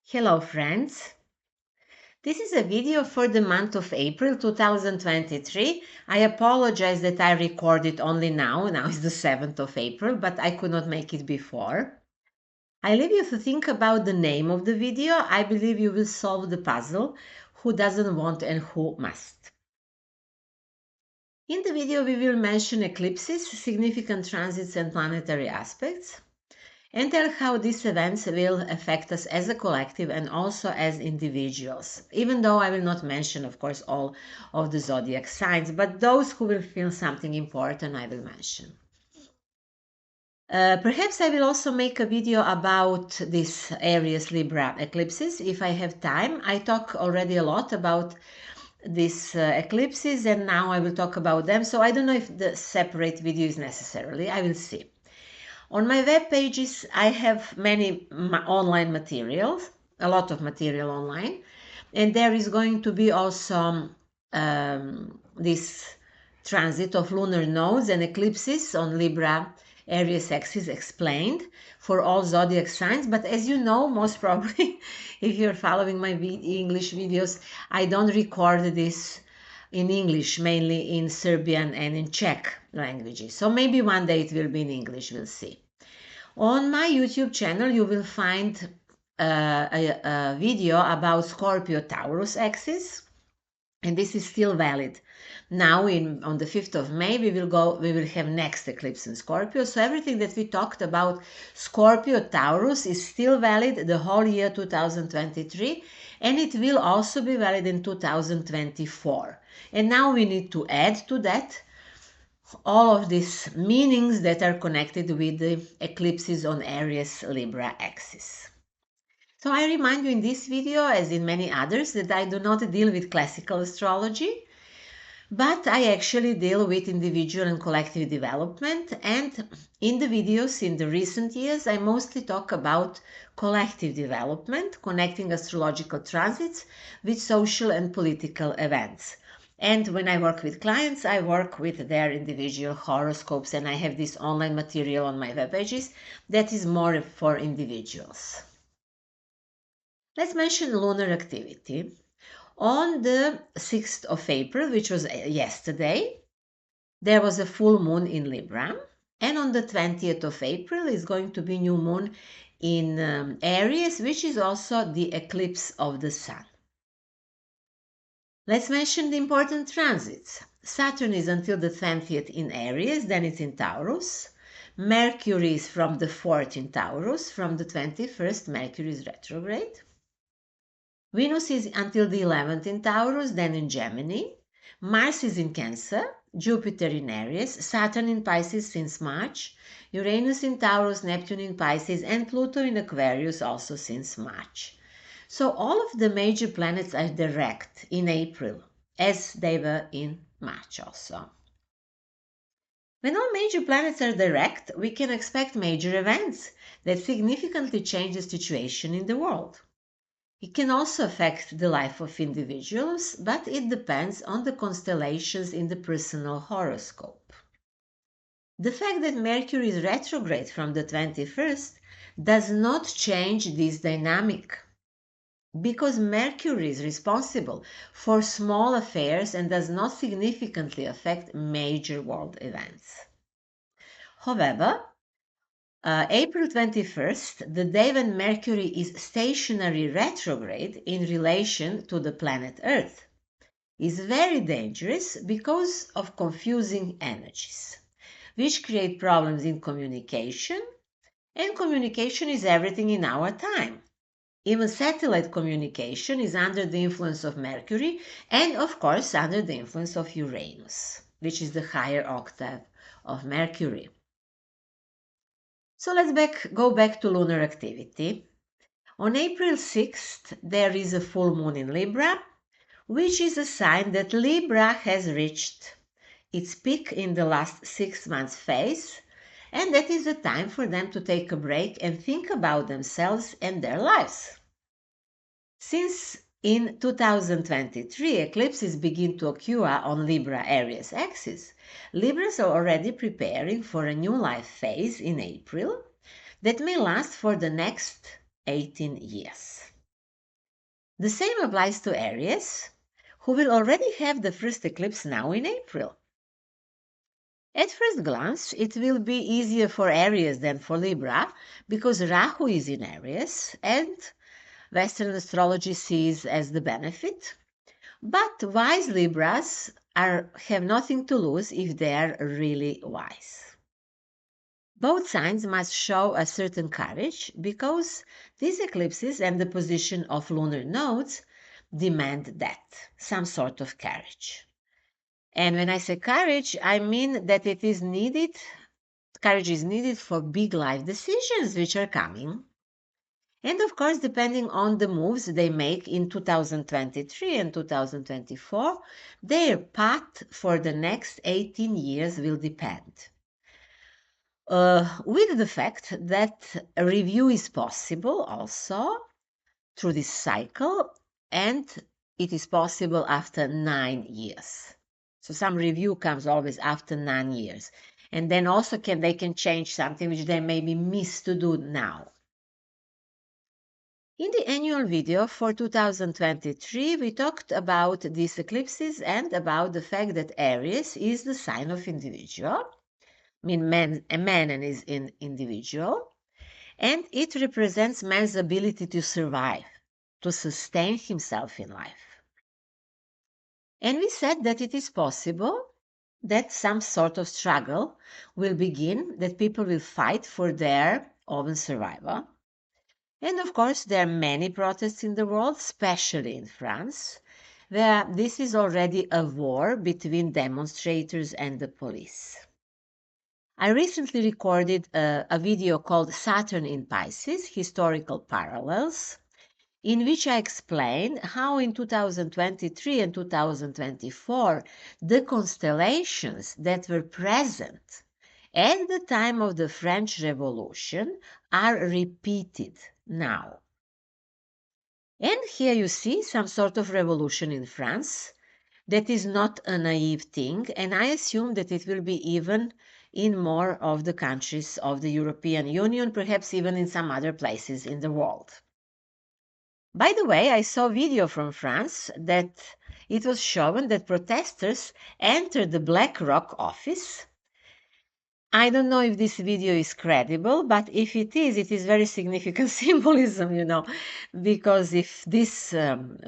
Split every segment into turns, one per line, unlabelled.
Hello friends, this is a video for the month of April 2023. I apologize that I recorded only now is the 7th of April, but I could not make it before. I leave you to think about the name of the video. I believe you will solve the puzzle, who doesn't want and who must. In the video we will mention eclipses, significant transits and planetary aspects, and tell how these events will affect us as a collective and also as individuals, even though I will not mention, of course, all of the zodiac signs, but those who will feel something important I will mention. Perhaps I will also make a video about this Aries Libra eclipses if I have time. I talk already a lot about these eclipses and now I will talk about them, so I don't know if the separate video is necessarily. I will see. On my web pages, I have many online materials, a lot of material online, and there is going to be also this transit of lunar nodes and eclipses on Libra Aries axis explained for all zodiac signs. But as you know, most probably, if you're following my English videos, I don't record this in English, mainly in Serbian and in Czech languages. So maybe one day it will be in English, we'll see. On my YouTube channel, you will find a video about Scorpio Taurus axis, and this is still valid. Now on the 5th of May, we will have next eclipse in Scorpio. So everything that we talked about Scorpio Taurus is still valid the whole year 2023, and it will also be valid in 2024. And now we need to add to that all of these meanings that are connected with the eclipses on Aries Libra axis. So I remind you in this video, as in many others, that I do not deal with classical astrology, but I actually deal with individual and collective development, and in the videos in the recent years I mostly talk about collective development, connecting astrological transits with social and political events. And when I work with clients, I work with their individual horoscopes, and I have this online material on my web pages that is more for individuals. Let's mention lunar activity. On the 6th of April, which was yesterday, there was a full moon in Libra, and on the 20th of April is going to be new moon in Aries, which is also the eclipse of the sun. Let's mention the important transits. Saturn is until the 20th in Aries, then it's in Taurus. Mercury is from the 4th in Taurus, from the 21st Mercury is retrograde. Venus is until the 11th in Taurus, then in Gemini. Mars is in Cancer, Jupiter in Aries, Saturn in Pisces since March, Uranus in Taurus, Neptune in Pisces, and Pluto in Aquarius also since March. So all of the major planets are direct in April, as they were in March also. When all major planets are direct, we can expect major events that significantly change the situation in the world. It can also affect the life of individuals, but it depends on the constellations in the personal horoscope. The fact that Mercury is retrograde from the 21st does not change this dynamic, because Mercury is responsible for small affairs and does not significantly affect major world events. However, April 21st, the day when Mercury is stationary retrograde in relation to the planet Earth, is very dangerous because of confusing energies, which create problems in communication, and communication is everything in our time. Even satellite communication is under the influence of Mercury and, of course, under the influence of Uranus, which is the higher octave of Mercury. So let's go back to lunar activity. On April 6th, there is a full moon in Libra, which is a sign that Libra has reached its peak in the last 6 months phase, and that is the time for them to take a break and think about themselves and their lives. Since in 2023 eclipses begin to occur on Libra Aries axis, Libras are already preparing for a new life phase in April that may last for the next 18 years. The same applies to Aries, who will already have the first eclipse now in April. At first glance, it will be easier for Aries than for Libra because Rahu is in Aries and Western astrology sees as the benefit. But wise Libras have nothing to lose if they are really wise. Both signs must show a certain courage because these eclipses and the position of lunar nodes demand that, some sort of courage. And when I say courage, I mean that it is needed, courage is needed for big life decisions which are coming. And of course, depending on the moves they make in 2023 and 2024, their path for the next 18 years will depend. With the fact that a review is possible also through this cycle, and it is possible after 9 years. So some review comes always after 9 years. And then also they can change something which they maybe miss to do now. In the annual video for 2023, we talked about these eclipses and about the fact that Aries is the sign of individual. I mean, a man is an individual, and it represents man's ability to survive, to sustain himself in life. And we said that it is possible that some sort of struggle will begin, that people will fight for their own survival. And of course, there are many protests in the world, especially in France, where this is already a war between demonstrators and the police. I recently recorded a video called Saturn in Pisces, Historical Parallels, in which I explain how in 2023 and 2024 the constellations that were present at the time of the French Revolution are repeated now. And here you see some sort of revolution in France. That is not a naive thing, and I assume that it will be even in more of the countries of the European Union, perhaps even in some other places in the world. By the way, I saw a video from France that it was shown that protesters entered the BlackRock office. I don't know if this video is credible, but if it is very significant symbolism, because if these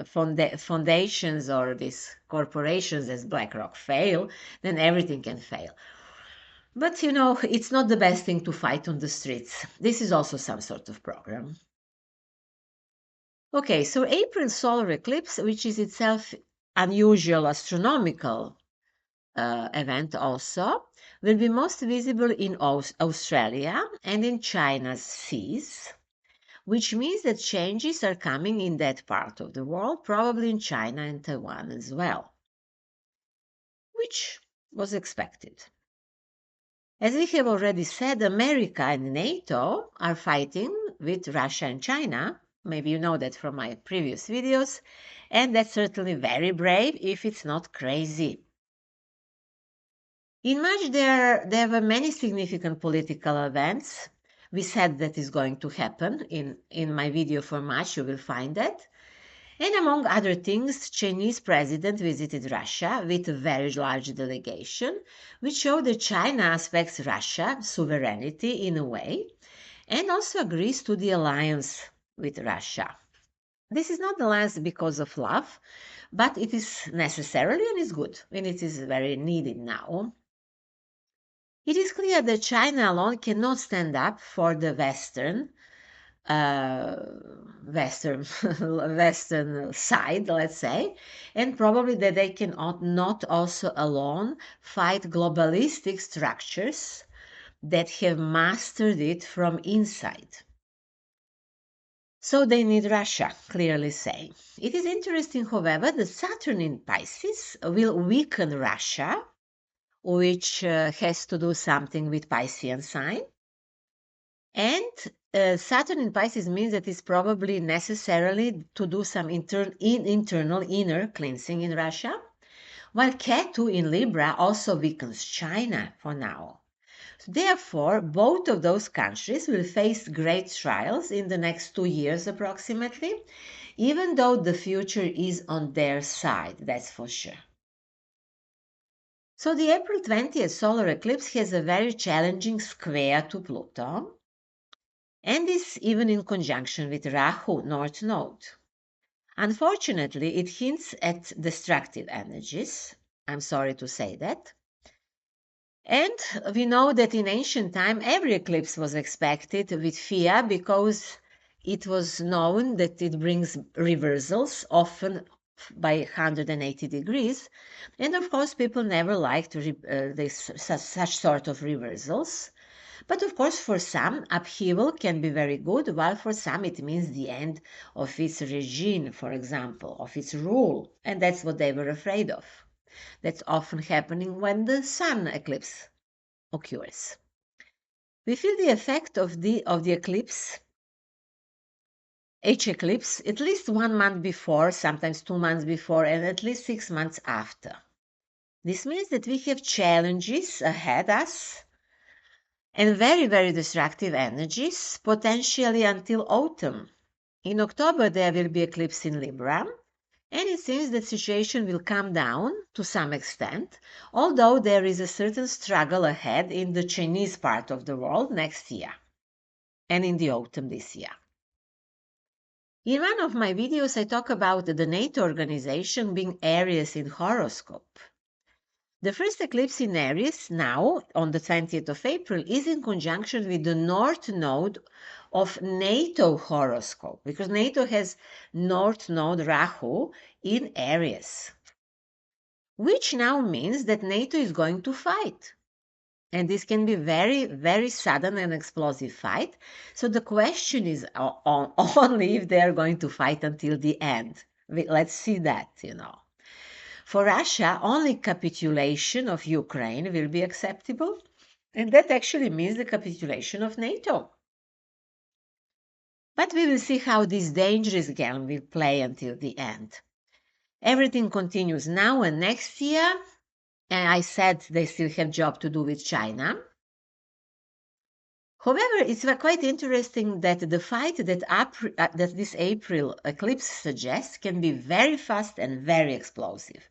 foundations or these corporations as BlackRock fail, then everything can fail. But, it's not the best thing to fight on the streets. This is also some sort of program. Okay, so April solar eclipse, which is itself unusual astronomical event also, will be most visible in Australia and in China's seas, which means that changes are coming in that part of the world, probably in China and Taiwan as well, which was expected. As we have already said, America and NATO are fighting with Russia and China. Maybe you know that from my previous videos, and that's certainly very brave if it's not crazy. In March, there were many significant political events. We said that is going to happen. In my video for March, you will find that. And among other things, Chinese president visited Russia with a very large delegation, which showed that China respects Russia's sovereignty in a way, and also agrees to the alliance with Russia. This is not alliance because of love, but it is necessarily and is good, and it is very needed now. It is clear that China alone cannot stand up for the Western side, let's say, and probably that they cannot not also alone fight globalistic structures that have mastered it from inside. So they need Russia, clearly saying. It is interesting, however, that Saturn in Pisces will weaken Russia, which has to do something with Piscean sign. And Saturn in Pisces means that it's probably necessarily to do some internal inner cleansing in Russia, while Ketu in Libra also weakens China for now, Therefore, both of those countries will face great trials in the next 2 years approximately, even though the future is on their side, that's for sure. So the April 20th solar eclipse has a very challenging square to Pluto, and is even in conjunction with Rahu, North Node. Unfortunately, it hints at destructive energies. I'm sorry to say that. And we know that in ancient time, every eclipse was expected with fear because it was known that it brings reversals, often by 180 degrees. And of course, people never liked such sort of reversals. But of course, for some, upheaval can be very good, while for some it means the end of its regime, for example, of its rule. And that's what they were afraid of. That's often happening when the sun eclipse occurs. We feel the effect of the eclipse, eclipse, at least 1 month before, sometimes 2 months before, and at least 6 months after. This means that we have challenges ahead us and very, very destructive energies, potentially until autumn. In October, there will be eclipse in Libra, and it seems that situation will calm down to some extent, although there is a certain struggle ahead in the Chinese part of the world next year and in the autumn this year. In one of my videos, I talk about the NATO organization being Aries in horoscope. The first eclipse in Aries now, on the 20th of April, is in conjunction with the North Node of NATO horoscope, because NATO has North Node Rahu in Aries, which now means that NATO is going to fight. And this can be very, very sudden and explosive fight. So the question is only if they are going to fight until the end. Let's see that, For Russia, only capitulation of Ukraine will be acceptable, and that actually means the capitulation of NATO. But we will see how this dangerous game will play until the end. Everything continues now and next year, and I said they still have job to do with China. However, it's quite interesting that the fight that this April eclipse suggests can be very fast and very explosive,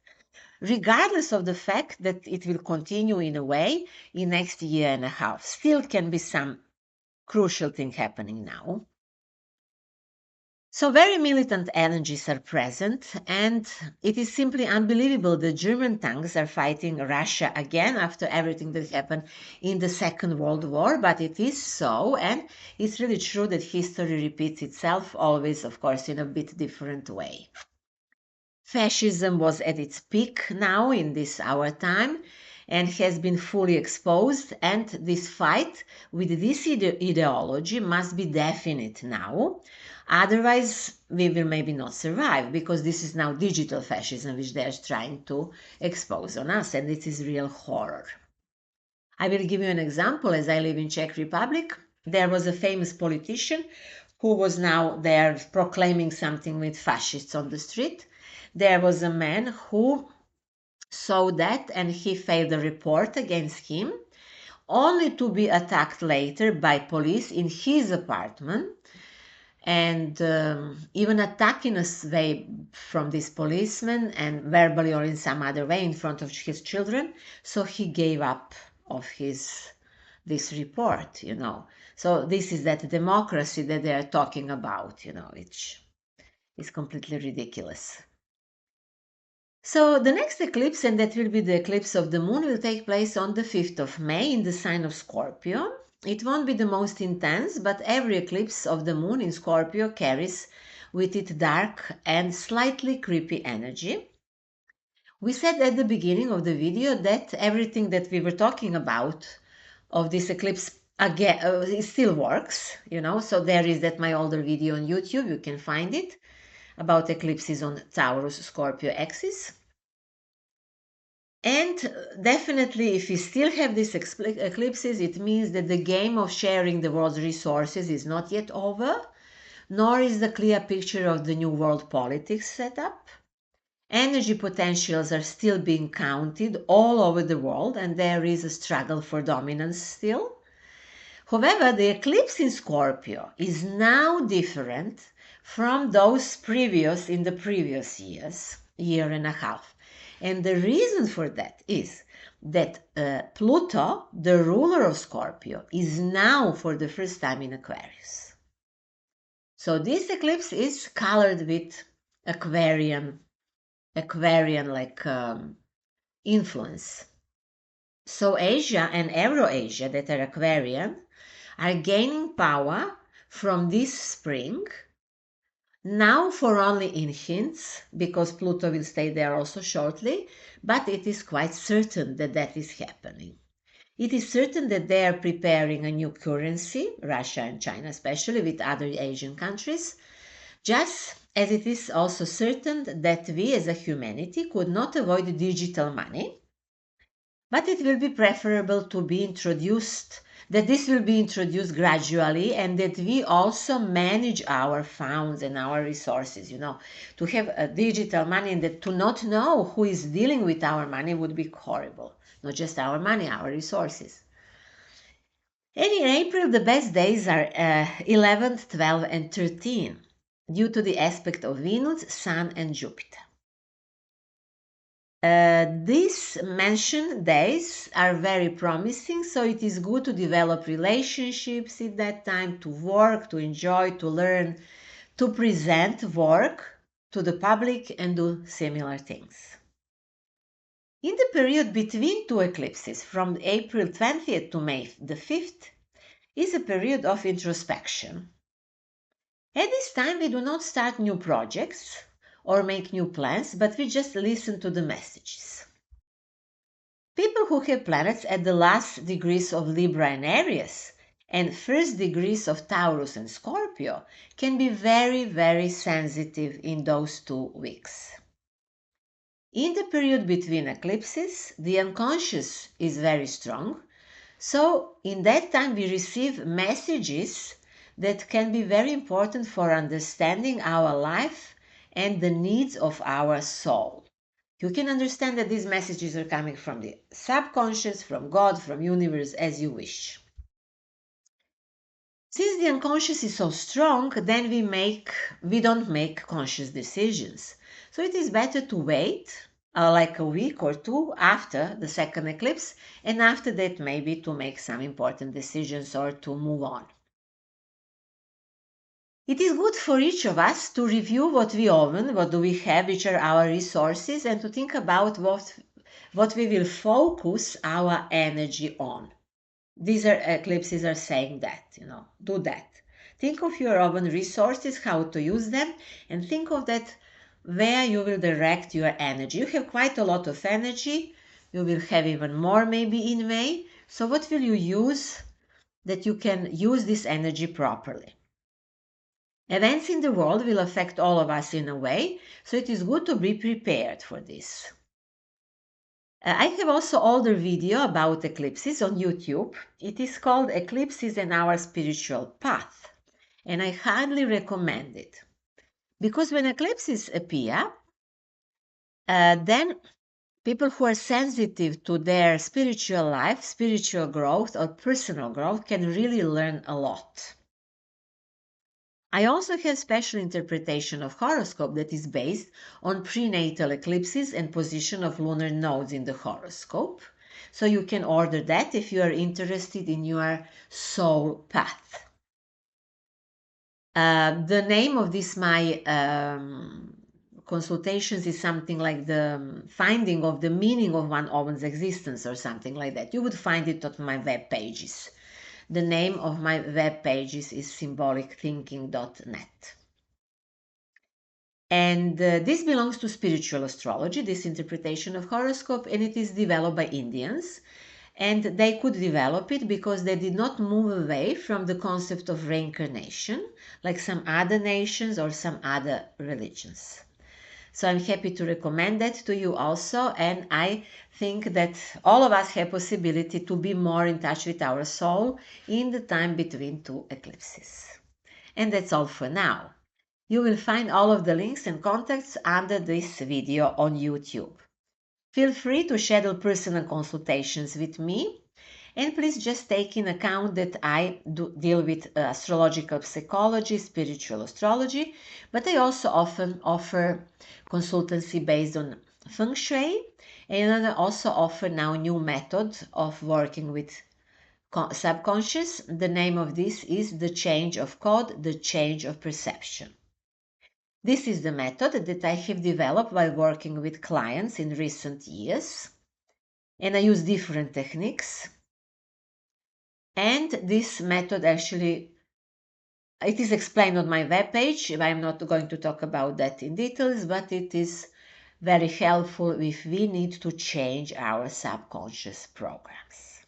regardless of the fact that it will continue in a way in next year and a half. Still can be some crucial thing happening now. So very militant energies are present, and it is simply unbelievable the German tanks are fighting Russia again after everything that happened in the Second World War, but it is so, and it's really true that history repeats itself, always, of course, in a bit different way. Fascism was at its peak now in this our time and has been fully exposed, and this fight with this ideology must be definite now. Otherwise, we will maybe not survive, because this is now digital fascism which they are trying to expose on us, and it is real horror. I will give you an example. As I live in Czech Republic, there was a famous politician who was now there proclaiming something with fascists on the street. There was a man who saw that and he filed a report against him, only to be attacked later by police in his apartment, and even attacked in a way from this policeman and verbally or in some other way in front of his children. So he gave up of this report, So this is that democracy that they are talking about, which is completely ridiculous. So the next eclipse, and that will be the eclipse of the moon, will take place on the 5th of May in the sign of Scorpio. It won't be the most intense, but every eclipse of the moon in Scorpio carries with it dark and slightly creepy energy. We said at the beginning of the video that everything that we were talking about of this eclipse again it still works, So there is that my older video on YouTube, you can find it, about eclipses on Taurus Scorpio axis. And definitely, if we still have these eclipses, it means that the game of sharing the world's resources is not yet over, nor is the clear picture of the new world politics set up. Energy potentials are still being counted all over the world, and there is a struggle for dominance still. However, the eclipse in Scorpio is now different from those previous in the previous year and a half. And the reason for that is that Pluto, the ruler of Scorpio, is now for the first time in Aquarius. So this eclipse is colored with Aquarian like influence. So Asia and Euro-Asia that are Aquarian are gaining power from this spring, now for only in hints, because Pluto will stay there also shortly, but it is quite certain that that is happening. It is certain that they are preparing a new currency, Russia and China especially, with other Asian countries, just as it is also certain that we as a humanity could not avoid digital money, but it will be preferable to be introduced, that this will be introduced gradually, and that we also manage our funds and our resources, to have a digital money, and that to not know who is dealing with our money would be horrible. Not just our money, our resources. And in April, the best days are 11th, 12th, and 13th, due to the aspect of Venus, Sun, and Jupiter. These mentioned days are very promising, so it is good to develop relationships at that time, to work, to enjoy, to learn, to present work to the public and do similar things. In the period between two eclipses, from April 20th to May the 5th, is a period of introspection. At this time, we do not start new projects or make new plans, but we just listen to the messages. People who have planets at the last degrees of Libra and Aries and first degrees of Taurus and Scorpio can be very, very sensitive in those 2 weeks. In the period between eclipses, the unconscious is very strong, so in that time we receive messages that can be very important for understanding our life and the needs of our soul. You can understand that these messages are coming from the subconscious, from God, from universe, as you wish. Since the unconscious is so strong, then we don't make conscious decisions. So it is better to wait like a week or 2 after the second eclipse, and after that maybe to make some important decisions or to move on. It is good for each of us to review what we own, what do we have, which are our resources, and to think about what we will focus our energy on. These eclipses are saying that, do that. Think of your own resources, how to use them, and think of that where you will direct your energy. You have quite a lot of energy. You will have even more maybe in May. So what will you use that you can use this energy properly? Events in the world will affect all of us in a way, so it is good to be prepared for this. I have also older video about eclipses on YouTube. It is called Eclipses and Our Spiritual Path, and I highly recommend it. Because when eclipses appear, then people who are sensitive to their spiritual life, spiritual growth, or personal growth can really learn a lot. I also have special interpretation of horoscope that is based on prenatal eclipses and position of lunar nodes in the horoscope. So you can order that if you are interested in your soul path. The name of this my consultations is something like the finding of the meaning of one's existence or something like that. You would find it on my web pages. The name of my web pages is symbolicthinking.net. And this belongs to spiritual astrology, this interpretation of horoscope, and it is developed by Indians. And they could develop it because they did not move away from the concept of reincarnation, like some other nations or some other religions. So I'm happy to recommend that to you also, and I think that all of us have possibility to be more in touch with our soul in the time between 2 eclipses. And that's all for now. You will find all of the links and contacts under this video on YouTube. Feel free to schedule personal consultations with me, and please just take in account that I deal with astrological psychology, spiritual astrology, but I also often offer consultancy based on Feng Shui, and I also offer now new method of working with subconscious. The name of this is the change of code, the change of perception. This is the method that I have developed while working with clients in recent years, and I use different techniques. And this method actually, it is explained on my webpage. I'm not going to talk about that in details, but it is very helpful if we need to change our subconscious programs.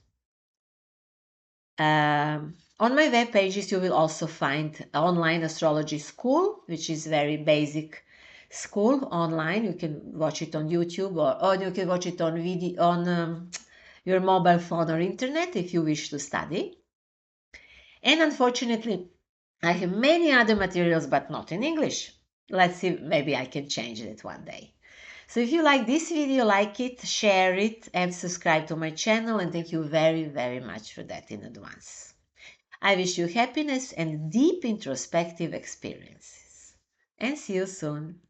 On my web pages, you will also find online astrology school, which is very basic school online. You can watch it on YouTube, or you can watch it on video on your mobile phone or internet if you wish to study. And unfortunately, I have many other materials, but not in English. Let's see, maybe I can change it one day. So if you like this video, like it, share it, and subscribe to my channel, and thank you very, very much for that in advance. I wish you happiness and deep introspective experiences. And see you soon.